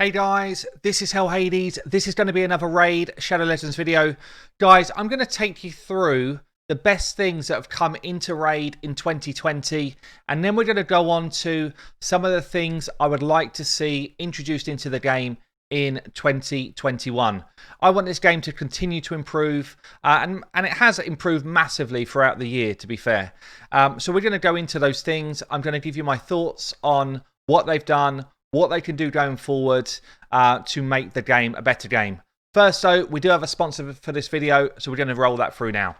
Hey guys, this is Hell Hades. This is going to be another Raid Shadow Legends video. Guys, I'm going to take you through the best things that have come into Raid in 2020, and then we're going to go on to some of the things I would like to see introduced into the game in 2021. I want this game to continue to improve, and it has improved massively throughout the year, to be fair. So we're going to go into those things. I'm going to give you my thoughts on what they've done, what they can do going forward to make the game a better game. First though, we do have a sponsor for this video, so we're going to roll that through now.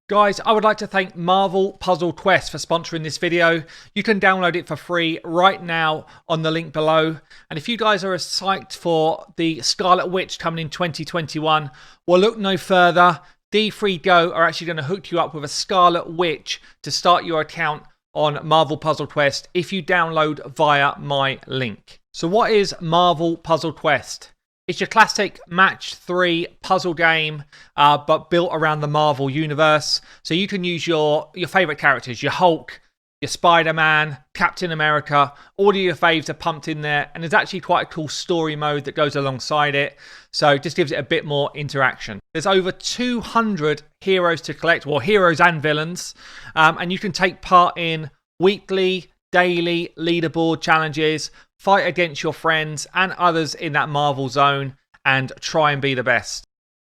Guys, I would like to thank Marvel Puzzle Quest for sponsoring this video. You can download it for free right now on the link below. And if you guys are as psyched for the Scarlet Witch coming in 2021, well, look no further. D3Go are actually going to hook you up with a Scarlet Witch to start your account on Marvel Puzzle Quest if you download via my link. So what is Marvel Puzzle Quest? It's your classic match 3 puzzle game, but built around the Marvel universe. So you can use your favourite characters, your Hulk, your Spider-Man, Captain America, all of your faves are pumped in there, and there's actually quite a cool story mode that goes alongside it, so it just gives it a bit more interaction. There's over 200 heroes to collect, well, heroes and villains, and you can take part in weekly, daily leaderboard challenges, fight against your friends and others in that Marvel zone, and try and be the best.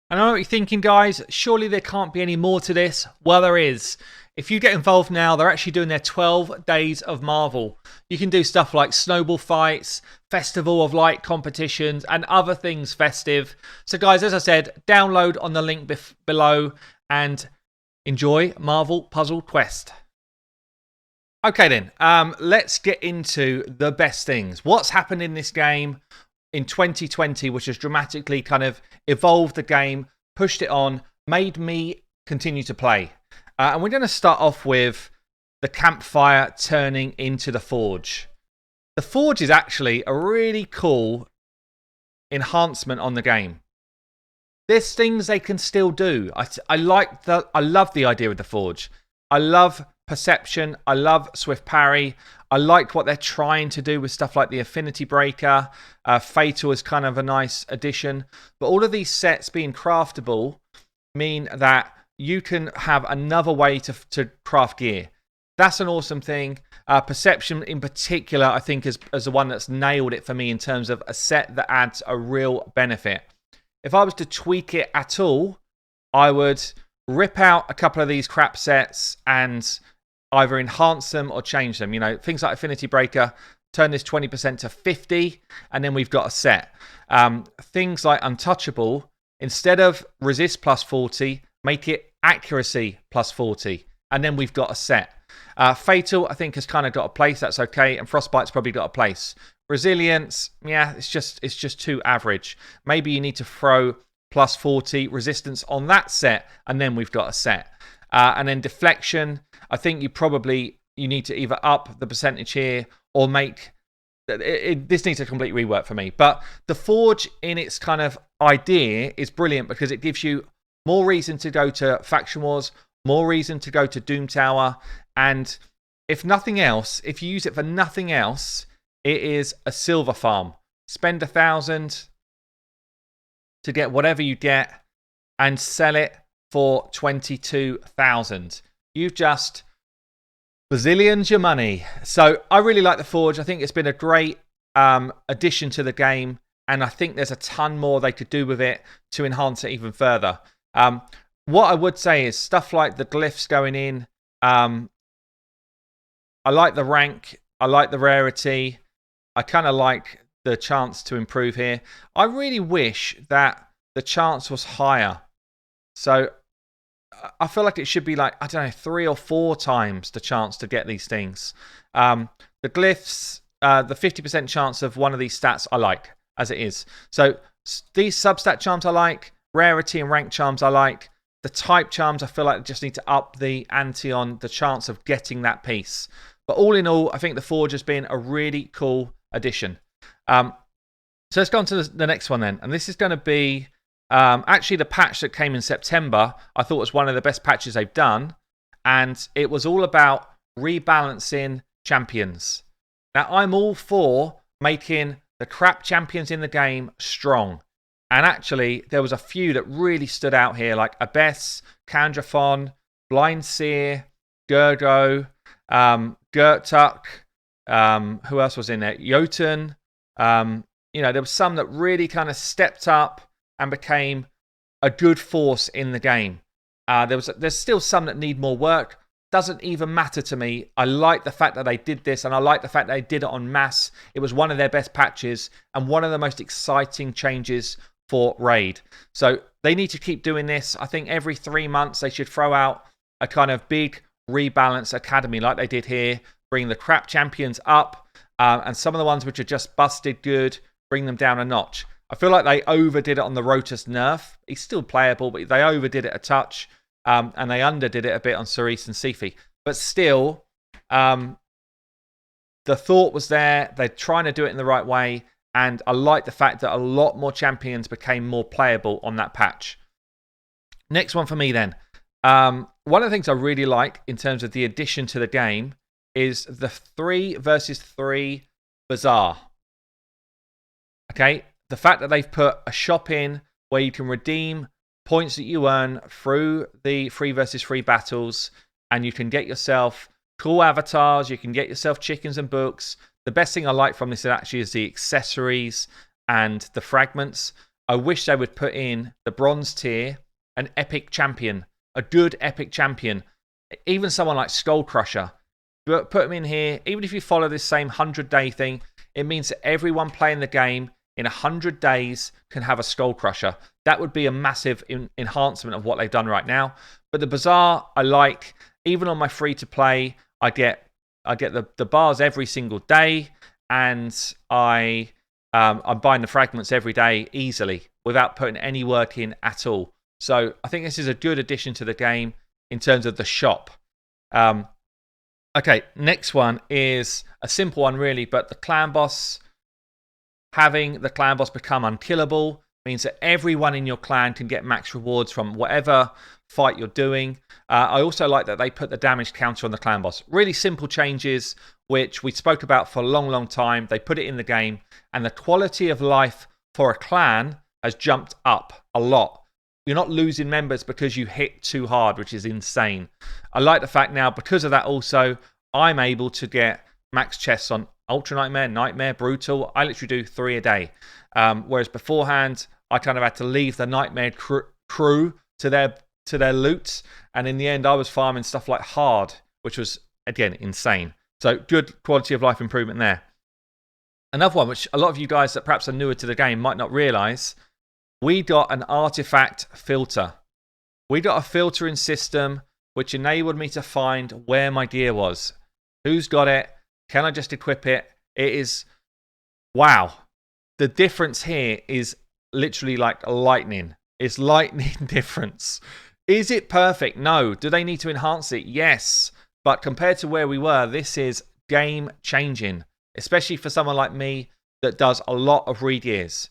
And I know what you're thinking, guys, surely there can't be any more to this. Well, there is. If you get involved now, they're actually doing their 12 days of Marvel. You can do stuff like snowball fights, Festival of Light competitions, and other things festive. So guys, as I said, download on the link below and enjoy Marvel Puzzle Quest. Okay then, let's get into the best things. What's happened in this game in 2020, which has dramatically kind of evolved the game, pushed it on, made me continue to play. And we're going to start off with the campfire turning into the forge. The forge is actually a really cool enhancement on the game. There's things they can still do. I love the idea of the forge. I love perception. I love swift parry. I like what they're trying to do with stuff like the affinity breaker. Fatal is kind of a nice addition. But all of these sets being craftable mean that you can have another way to craft gear. That's an awesome thing. Perception in particular, I think, is the one that's nailed it for me in terms of a set that adds a real benefit. If I was to tweak it at all, I would rip out a couple of these crap sets and either enhance them or change them. You know, things like Affinity Breaker, turn this 20% to 50, and then we've got a set. Things like Untouchable, instead of resist plus 40, make it accuracy plus 40, and then we've got a set. Fatal, I think, has kind of got a place. That's okay, and Frostbite's probably got a place. Resilience, yeah, it's just too average. Maybe you need to throw plus 40 resistance on that set, and then we've got a set. And then Deflection, I think you need to either up the percentage here or make this needs a complete rework for me. But the Forge in its kind of idea is brilliant because it gives you more reason to go to Faction Wars, more reason to go to Doom Tower, and if nothing else, if you use it for nothing else, it is a silver farm. Spend 1,000 to get whatever you get and sell it for 22,000. You've just bazillions your money. So I really like the Forge. I think it's been a great addition to the game, and I think there's a ton more they could do with it to enhance it even further. What I would say is stuff like the glyphs going in. I like the rank. I like the rarity. I kind of like the chance to improve here. I really wish that the chance was higher. So I feel like it should be like, I don't know, 3 or 4 times the chance to get these things. The glyphs, the 50% chance of one of these stats I like as it is. So these substat charms I like. Rarity and rank charms I like. The type charms I feel like I just need to up the ante on the chance of getting that piece. But all in all, I think the Forge has been a really cool addition. So let's go on to the next one then. And this is going to be actually the patch that came in September. I thought was one of the best patches they've done. And it was all about rebalancing champions. Now, I'm all for making the crap champions in the game strong. And actually, there was a few that really stood out here, like Abyss, Kandrafon, Blind Seer, Gergo, Gertuk, who else was in there? Jotun. There was some that really kind of stepped up and became a good force in the game. There's still some that need more work. Doesn't even matter to me. I like the fact that they did this, and I like the fact that they did it en masse. It was one of their best patches and one of the most exciting changes for Raid. So they need to keep doing this. I think every 3 months they should throw out a kind of big rebalance academy like they did here, bring the crap champions up, and some of the ones which are just busted good, bring them down a notch. I feel like they overdid it on the Rotus nerf. He's still playable, but they overdid it a touch, and they underdid it a bit on Cerise and Sifi. But still, the thought was there. They're trying to do it in the right way, and I like the fact that a lot more champions became more playable on that patch. Next one for me then. One of the things I really like in terms of the addition to the game is the 3 versus 3 Bazaar. Okay, the fact that they've put a shop in where you can redeem points that you earn through the 3 versus 3 battles, and you can get yourself cool avatars, you can get yourself chickens and books. The best thing I like from this actually is the accessories and the fragments. I wish they would put in the bronze tier an epic champion, a good epic champion, even someone like Skull Crusher. But put them in here. Even if you follow this same 100-day thing, it means that everyone playing the game in 100 days can have a Skull Crusher. That would be a massive enhancement of what they've done right now. But the Bazaar, I like. Even on my free-to-play, I get the bars every single day, and I'm buying the fragments every day easily without putting any work in at all. So I think this is a good addition to the game in terms of the shop. Okay, next one is a simple one really, but the clan boss. Having the clan boss become unkillable means that everyone in your clan can get max rewards from whatever fight you're doing. I also like that they put the damage counter on the clan boss. Really simple changes, which we spoke about for a long, long time. They put it in the game, and the quality of life for a clan has jumped up a lot. You're not losing members because you hit too hard, which is insane. I like the fact now, because of that also, I'm able to get max chests on Ultra Nightmare, Nightmare, Brutal. I literally do 3 a day. Whereas beforehand, I kind of had to leave the Nightmare crew to their loot. And in the end, I was farming stuff like Hard, which was, again, insane. So good quality of life improvement there. Another one, which a lot of you guys that perhaps are newer to the game might not realise, we got an artifact filter. We got a filtering system which enabled me to find where my gear was. Who's got it? Can I just equip it? It is, wow. The difference here is literally like lightning. It's lightning difference. Is it perfect? No. Do they need to enhance it? Yes. But compared to where we were, this is game changing, especially for someone like me that does a lot of read years.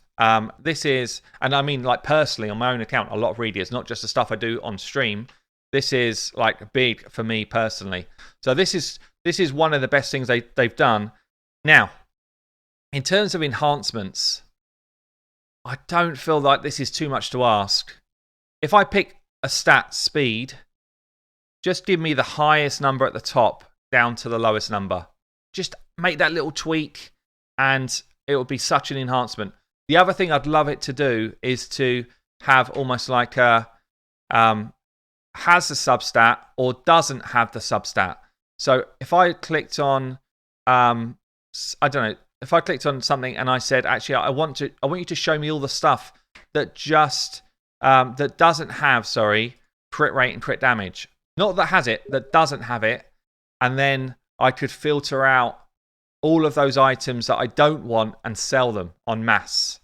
This is, and I mean like personally on my own account, a lot of read years, not just the stuff I do on stream. This is like big for me personally. So this is one of the best things they've done. Now, in terms of enhancements, I don't feel like this is too much to ask. If I pick a stat speed, just give me the highest number at the top down to the lowest number. Just make that little tweak and it will be such an enhancement. The other thing I'd love it to do is to have almost like a has the substat or doesn't have the substat. So if I clicked on, I don't know, if I clicked on something and I said, actually, I want you to show me all the stuff that just that doesn't have, crit rate and crit damage. Not that has it, that doesn't have it, and then I could filter out all of those items that I don't want and sell them en masse.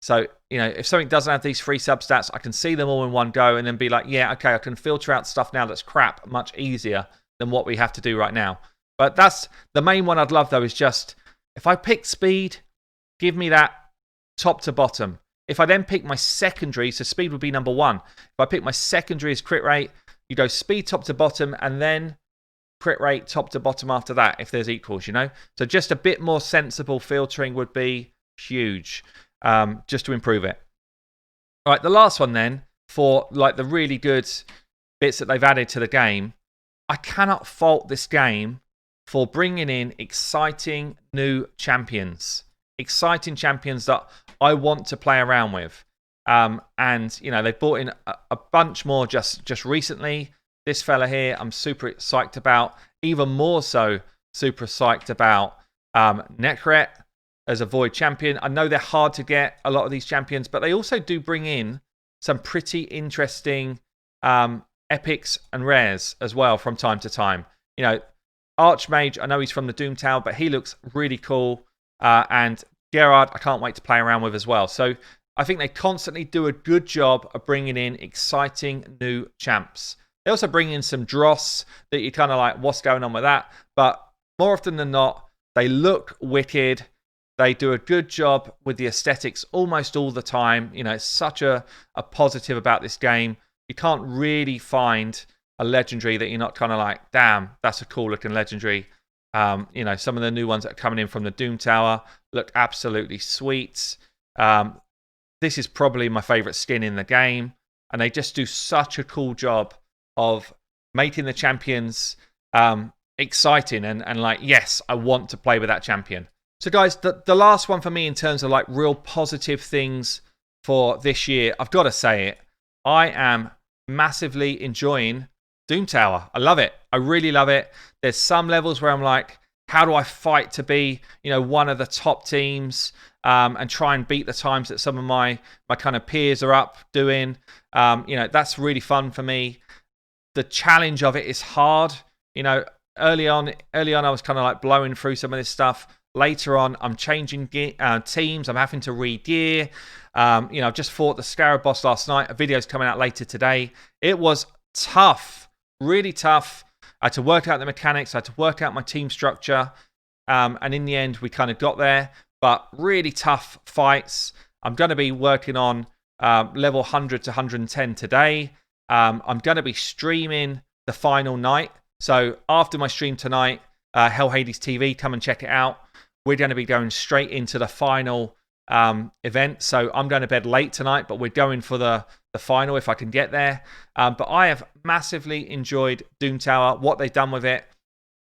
So, you know, if something doesn't have these 3 substats, I can see them all in one go and then be like, yeah, okay, I can filter out stuff now that's crap much easier than what we have to do right now. But that's the main one I'd love, though, is just if I pick speed, give me that top to bottom. If I then pick my secondary, so speed would be number 1. If I pick my secondary as crit rate, you go speed top to bottom and then crit rate top to bottom after that, if there's equals, you know? So just a bit more sensible filtering would be huge, just to improve it. All right, the last one then, for like the really good bits that they've added to the game, I cannot fault this game for bringing in exciting new champions. Exciting champions that I want to play around with. And, you know, they brought in a bunch more just recently. This fella here, I'm super psyched about. Even more so, super psyched about Necret as a Void champion. I know they're hard to get, a lot of these champions, but they also do bring in some pretty interesting epics and rares as well from time to time. You know, Archmage, I know he's from the Doom Tower, but he looks really cool. And Gerard, I can't wait to play around with as well. So I think they constantly do a good job of bringing in exciting new champs. They also bring in some dross that you're kind of like, what's going on with that? But more often than not, they look wicked. They do a good job with the aesthetics almost all the time. You know, it's such a positive about this game. You can't really find a legendary that you're not kind of like, damn, that's a cool looking legendary. You know, some of the new ones that are coming in from the Doom Tower look absolutely sweet. This is probably my favorite skin in the game. And they just do such a cool job of making the champions exciting and like, yes, I want to play with that champion. So guys, the last one for me in terms of like real positive things for this year, I've got to say it. I am massively enjoying Doom Tower. I love it. I really love it. There's some levels where I'm like, how do I fight to be, you know, one of the top teams and try and beat the times that some of my kind of peers are up doing? You know, that's really fun for me. The challenge of it is hard. You know, early on I was kind of like blowing through some of this stuff. Later on, I'm changing teams. I'm having to re-gear. You know, I've just fought the Scarab boss last night. A video's coming out later today. It was tough, really tough. I had to work out the mechanics. I had to work out my team structure. And in the end, we kind of got there. But really tough fights. I'm going to be working on level 100 to 110 today. I'm going to be streaming the final night. So after my stream tonight, Hell Hades TV, come and check it out. We're going to be going straight into the final event. So I'm going to bed late tonight, but we're going for the final if I can get there. But I have massively enjoyed Doom Tower, what they've done with it.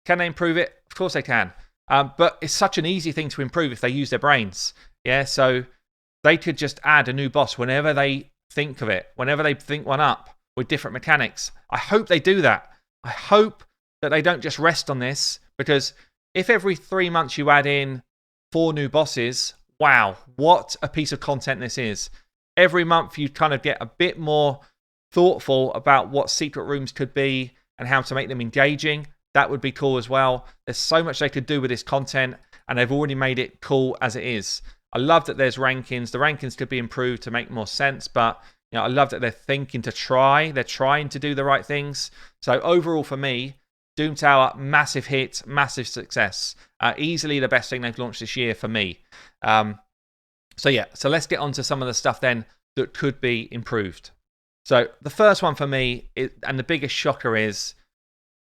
Can they improve it? Of course they can. But it's such an easy thing to improve if they use their brains. Yeah, so they could just add a new boss whenever they think of it, whenever they think one up with different mechanics. I hope they do that. I hope that they don't just rest on this, because if every 3 months you add in 4 new bosses, wow, what a piece of content this is. Every month you kind of get a bit more thoughtful about what secret rooms could be and how to make them engaging. That would be cool as well. There's so much they could do with this content, and they've already made it cool as it is. I love that there's rankings. The rankings could be improved to make more sense, but you know, I love that they're thinking to try. They're trying to do the right things. So overall for me, Doom Tower, massive hit, massive success. Easily the best thing they've launched this year for me. So yeah, so let's get on to some of the stuff then that could be improved. So the first one for me, and the biggest shocker, is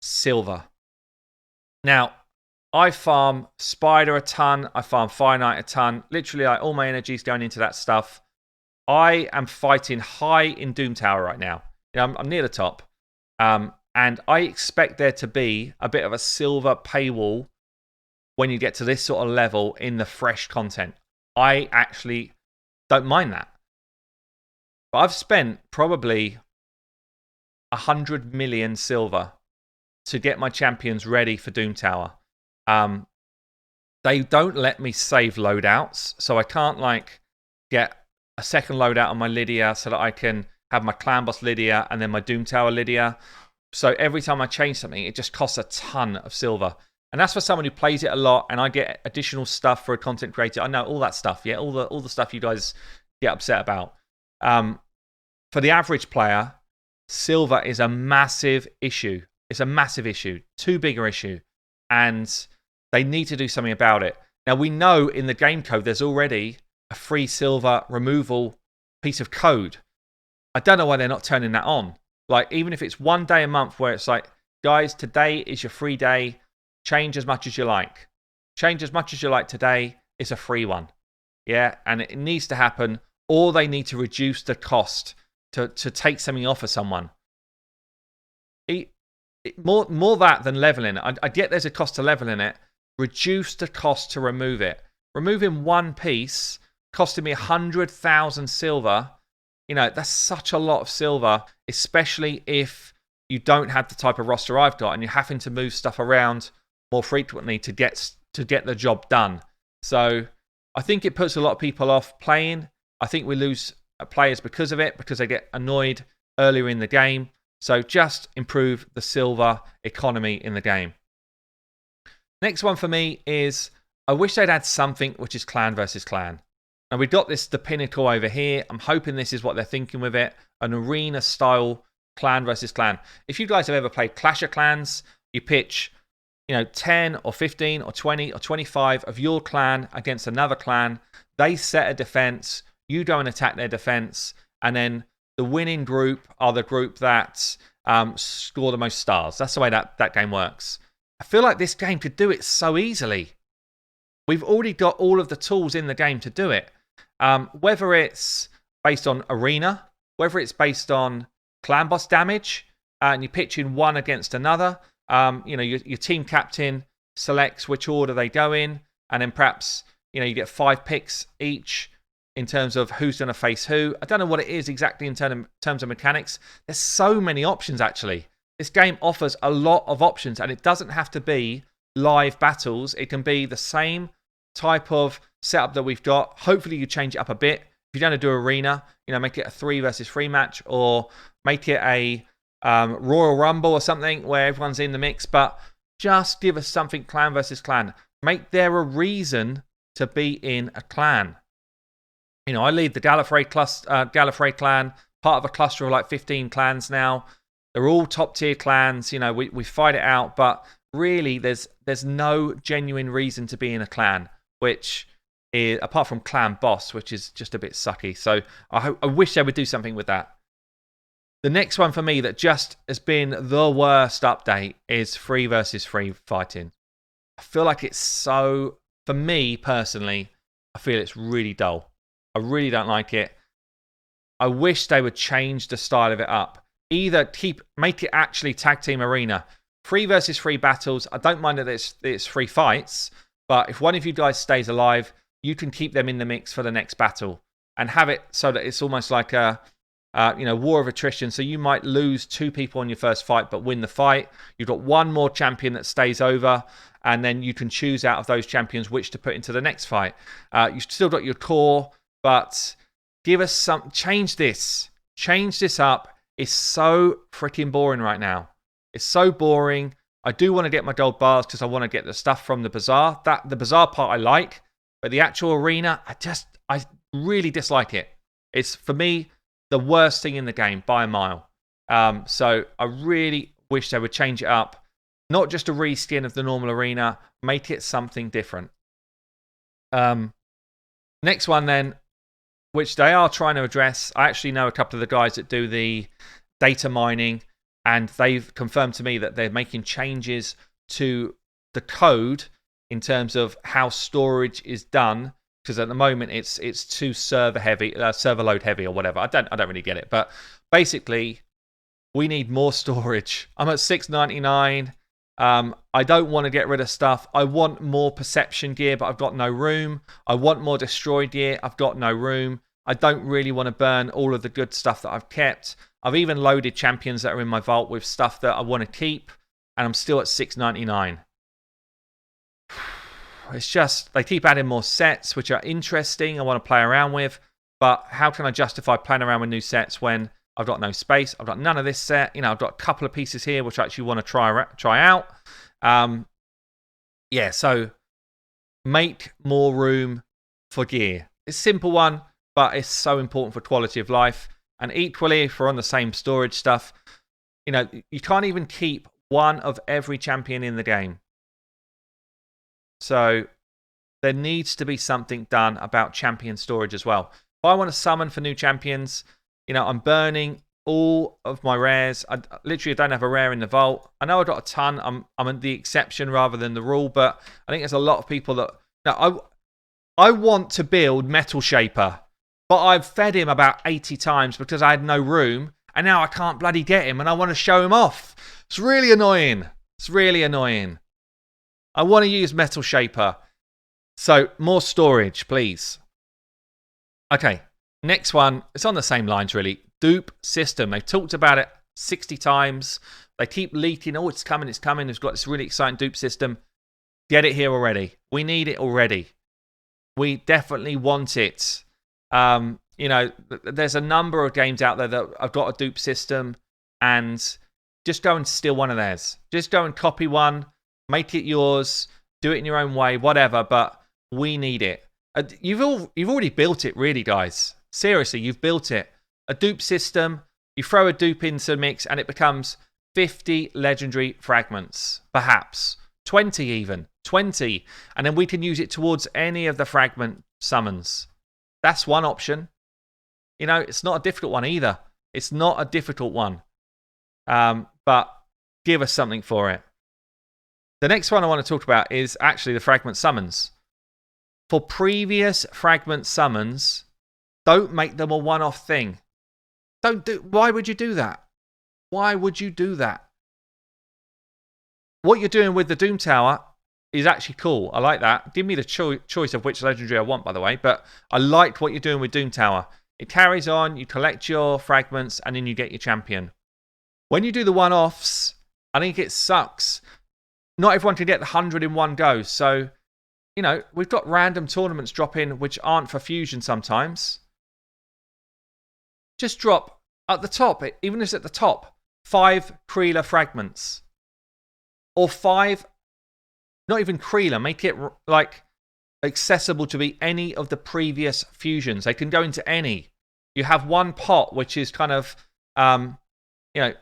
silver. Now, I farm Spider a ton, I farm Fire Knight a ton. Literally, all my energy is going into that stuff. I am fighting high in Doom Tower right now. You know, I'm near the top. And I expect there to be a bit of a silver paywall when you get to this sort of level in the fresh content. I actually don't mind that. But I've spent probably 100 million silver to get my champions ready for Doom Tower. They don't let me save loadouts, so I can't like get a second loadout on my Lydia so that I can have my Clan Boss Lydia and then my Doom Tower Lydia. So every time I change something, it just costs a ton of silver. And that's for someone who plays it a lot, and I get additional stuff for a content creator. I know all that stuff, yeah, all the stuff you guys get upset about. For the average player, silver is a massive issue. It's a massive issue, too big an issue, and they need to do something about it. Now, we know in the game code there's already a free silver removal piece of code. I don't know why they're not turning that on. Like, even if it's 1 day a month where it's like, guys, today is your free day. Change as much as you like. Change as much as you like today. It's a free one. Yeah, and it needs to happen, or they need to reduce the cost to take something off of someone. More that than leveling it. I get there's a cost to leveling it. Reduce the cost to remove it. Removing one piece costing me 100,000 silver. You know, that's such a lot of silver, especially if you don't have the type of roster I've got and you're having to move stuff around more frequently to get the job done. So I think it puts a lot of people off playing. I think we lose players because of it, because they get annoyed earlier in the game. So just improve the silver economy in the game. Next one for me is, I wish they'd add something which is clan versus clan. Now we've got the pinnacle over here. I'm hoping this is what they're thinking with it. An arena style clan versus clan. If you guys have ever played Clash of Clans, you pitch 10 or 15 or 20 or 25 of your clan against another clan. They set a defense. You go and attack their defense. And then the winning group are the group that score the most stars. That's the way that game works. I feel like this game could do it so easily. We've already got all of the tools in the game to do it. Whether it's based on arena, whether it's based on clan boss damage, and you're pitching one against another. Your team captain selects which order they go in, and then perhaps you get 5 picks each in terms of who's going to face who. I don't know what it is exactly in terms of mechanics. There's so many options, actually. This game offers a lot of options, and it doesn't have to be live battles. It can be the same type of setup that we've got. Hopefully you change it up a bit. If you're going to do arena, make it a 3 versus 3 match, or make it a Royal Rumble or something where everyone's in the mix. But just give us something clan versus clan. Make there a reason to be in a clan. I lead the Gallifrey clan, part of a cluster of like 15 clans now. They're all top tier clans. We fight it out, but really there's no genuine reason to be in a clan, which is, apart from clan boss, which is just a bit sucky. So I wish they would do something with that. The next one for me that just has been the worst update is 3 versus 3 fighting. I feel like it's so, for me personally, I feel it's really dull. I really don't like it. I wish they would change the style of it up. Either make it actually tag team arena. 3 versus 3 battles. I don't mind that it's 3 fights, but if one of you guys stays alive, you can keep them in the mix for the next battle and have it so that it's almost like a war of attrition. So you might lose 2 people on your first fight, but win the fight. You've got one more champion that stays over, and then you can choose out of those champions which to put into the next fight. You've still got your core, but give us some. Change this up. It's so freaking boring right now. It's so boring. I do want to get my gold bars because I want to get the stuff from the bazaar. The bazaar part I like, but the actual arena, I really dislike it. It's, for me, the worst thing in the game by a mile. So I really wish they would change it up. Not just a reskin of the normal arena. Make it something different. Next one then, which they are trying to address. I actually know a couple of the guys that do the data mining, and they've confirmed to me that they're making changes to the code in terms of how storage is done. Because at the moment it's too server load heavy or whatever. I don't really get it, but basically we need more storage. I'm at 699. I don't want to get rid of stuff. I want more perception gear, but I've got no room. I want more destroy gear. I've got no room. I don't really want to burn all of the good stuff that I've kept. I've even loaded champions that are in my vault with stuff that I want to keep, and I'm still at 699. It's just, they keep adding more sets, which are interesting. I want to play around with, but how can I justify playing around with new sets when I've got no space? I've got none of this set. I've got a couple of pieces here which I actually want to try out. So make more room for gear. It's a simple one, but it's so important for quality of life. And equally, if we're on the same storage stuff, you can't even keep one of every champion in the game. So there needs to be something done about champion storage as well. If I want to summon for new champions, I'm burning all of my rares. I literally don't have a rare in the vault. I know I've got a ton. I'm the exception rather than the rule, but I think there's a lot of people that... I want to build Metal Shaper, but I've fed him about 80 times because I had no room, and now I can't bloody get him, and I want to show him off. It's really annoying. It's really annoying. I want to use Metal Shaper. So, more storage, please. Okay, next one. It's on the same lines, really. Dupe system. They've talked about it 60 times. They keep leaking. Oh, it's coming, it's coming. They've got this really exciting dupe system. Get it here already. We need it already. We definitely want it. You know, there's a number of games out there that have got a dupe system, and just go and steal one of theirs. Just go and copy one, make it yours, do it in your own way, whatever, but we need it. You've already built it, really, guys. Seriously, you've built it. A dupe system, you throw a dupe into the mix, and it becomes 50 legendary fragments, perhaps. 20 even. 20. And then we can use it towards any of the fragment summons. That's one option. You know, it's not a difficult one either. It's not a difficult one. But give us something for it. The next one I want to talk about is actually the fragment summons. For previous fragment summons, don't make them a one-off thing. Why would you do that? Why would you do that? What you're doing with the Doom Tower is actually cool. I like that. Give me the choice of which legendary I want, by the way. But I like what you're doing with Doom Tower. It carries on, you collect your fragments, and then you get your champion. When you do the one-offs, I think it sucks. Not everyone can get the 100 in one go. So, you know, we've got random tournaments drop in which aren't for fusion sometimes. Just drop at the top, even if it's at the top, 5 Kreela fragments. Or 5, not even Kreela, make it like accessible to be any of the previous fusions. They can go into any. You have one pot which is kind of, you know,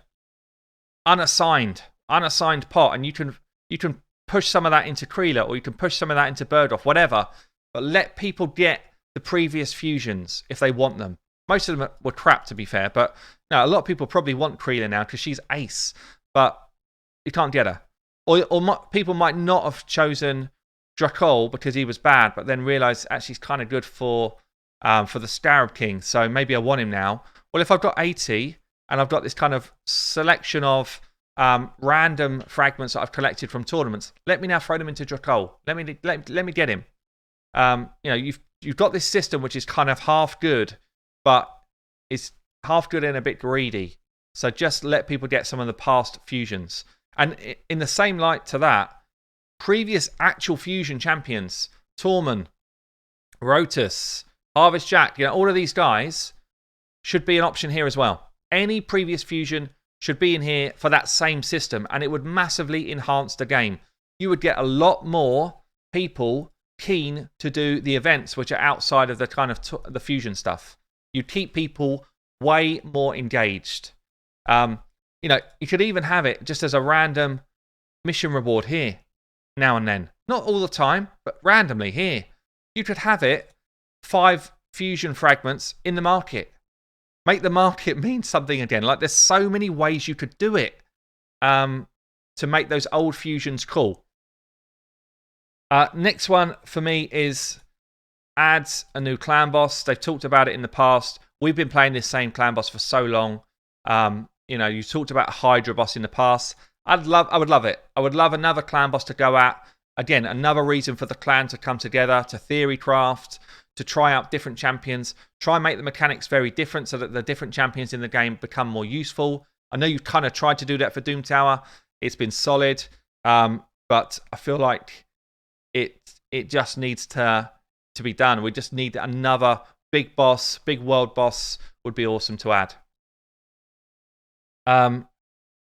unassigned pot, and you can push some of that into Kreela, or you can push some of that into Birdoff, whatever. But let people get the previous fusions if they want them. Most of them were crap, to be fair, but no, a lot of people probably want Kreela now because she's ace, but you can't get her. Or people might not have chosen Drakol because he was bad, but then realise actually he's kind of good for the Scarab King, so maybe I want him now. Well, if I've got 80 and I've got this kind of selection of random fragments that I've collected from tournaments, let me now throw them into Drakol. Let me get him. You know, you've got this system which is kind of half good, but it's half good and a bit greedy. So just let people get some of the past fusions. And in the same light to that, previous actual fusion champions, Tormund, Rotus, Harvest Jack, you know, all of these guys should be an option here as well. Any previous fusion should be in here for that same system, and it would massively enhance the game. You would get a lot more people keen to do the events which are outside of the kind of the fusion stuff. You'd keep people way more engaged. You know, you could even have it just as a random mission reward here, now and then. Not all the time, but randomly here. You could have it 5 fusion fragments in the market. Make the market mean something again. Like, there's so many ways you could do it to make those old fusions cool. Next one for me is add a new clan boss. They've talked about it in the past. We've been playing this same clan boss for so long. You know, you talked about a Hydra boss in the past. I would love it. I would love another clan boss to go at. Again, another reason for the clan to come together, to theory craft, to try out different champions, try and make the mechanics very different so that the different champions in the game become more useful. I know you've kind of tried to do that for Doom Tower. It's been solid, but I feel like it just needs to be done. We just need another big boss, big world boss would be awesome to add. And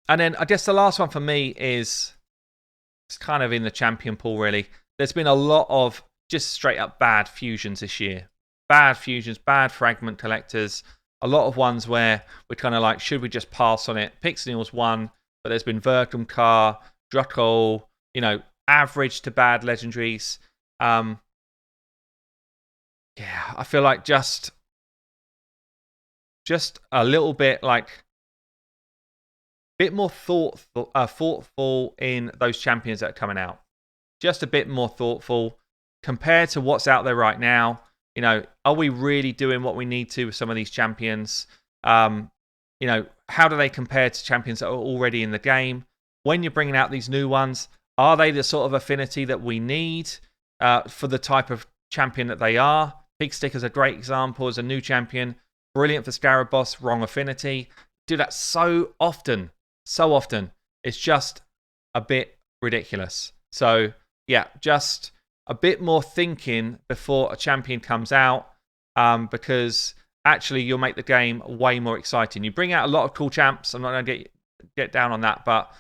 then I guess the last one for me is, it's kind of in the champion pool, really. There's been a lot of just straight up bad fusions this year. Bad fusions, bad fragment collectors. A lot of ones where we're kind of like, should we just pass on it? Pixel's one, but there's been Verkumkar, Drakol, you know, average to bad legendaries. Yeah, I feel like just a little bit like, bit more thoughtful in those champions that are coming out. Just a bit more thoughtful. compared to what's out there right now, you know, are we really doing what we need to with some of these champions? You know, how do they compare to champions that are already in the game? When you're bringing out these new ones, are they the sort of affinity that we need for the type of champion that they are? Big Stick is a great example as a new champion. Brilliant for Scarab Boss, wrong affinity. Do that so often. So often. It's just a bit ridiculous. So, yeah, just a bit more thinking before a champion comes out, because actually you'll make the game way more exciting. You bring out a lot of cool champs. I'm not going to get down on that, but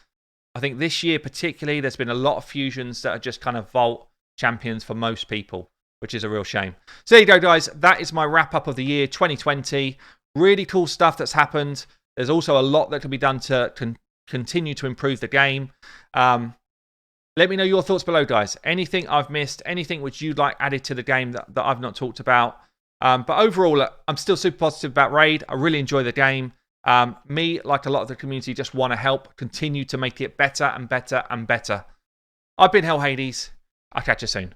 I think this year particularly, there's been a lot of fusions that are just kind of vault champions for most people, which is a real shame. So there you go, guys. That is my wrap-up of the year 2020. Really cool stuff that's happened. There's also a lot that can be done to continue to improve the game. Let me know your thoughts below, guys. Anything I've missed, anything which you'd like added to the game that I've not talked about. But overall, I'm still super positive about Raid. I really enjoy the game. Me, like a lot of the community, just want to help continue to make it better and better and better. I've been Hell Hades. I'll catch you soon.